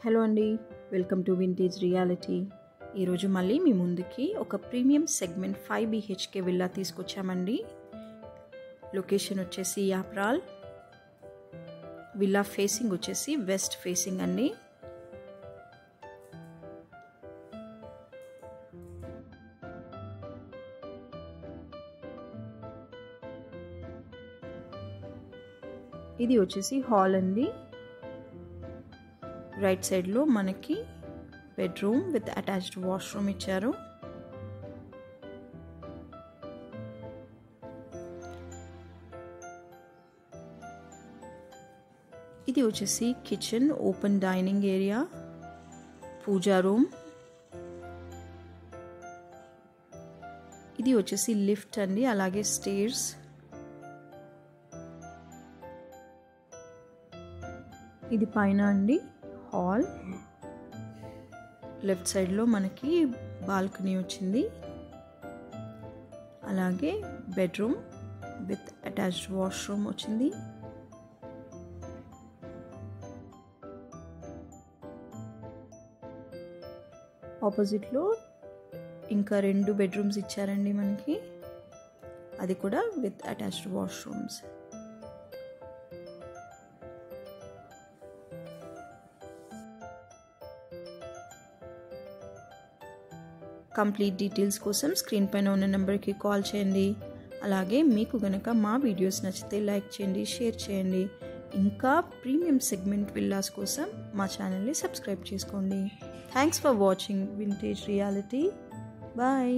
Hello అండి, welcome to vintage reality. ఈరోజు మళ్ళీ మీ ముందుకి ఒక ప్రీమియం సెగ్మెంట్ 5 BHK విల్లా తీసుకొచ్చామండి. లొకేషన్ వచ్చేసి యాప్రాల్. విల్లా ఫేసింగ్ వచ్చేసి వెస్ట్ ఫేసింగ్ అండి. ఇది వచ్చేసి హాల్ అండి. రైట్ సైడ్లో మనకి బెడ్రూమ్ విత్ అటాచ్డ్ వాష్రూమ్ ఇచ్చారు. ఇది వచ్చేసి కిచెన్, ఓపెన్ డైనింగ్ ఏరియా, పూజా రూమ్. ఇది వచ్చేసి లిఫ్ట్ అండి, అలాగే స్టేర్స్. ఇది పైన అండి హాల్. లెఫ్ట్ సైడ్లో మనకి బాల్కనీ వచ్చింది, అలాగే బెడ్రూమ్ విత్ అటాచ్డ్ వాష్రూమ్ వచ్చింది. ఆపోజిట్లో ఇంకా 2 బెడ్రూమ్స్ ఇచ్చారండి మనకి, అది కూడా with attached washrooms. Complete details కోసం స్క్రీన్ పైన ఉన్న నెంబర్కి కాల్ చేయండి. అలాగే మీకు గనక మా వీడియోస్ నచ్చితే లైక్ చేయండి, షేర్ చేయండి. ఇంకా ప్రీమియం సెగ్మెంట్ విల్లాస్ కోసం మా ఛానల్ని సబ్స్క్రైబ్ చేసుకోండి. Thanks for watching vintage reality. Bye.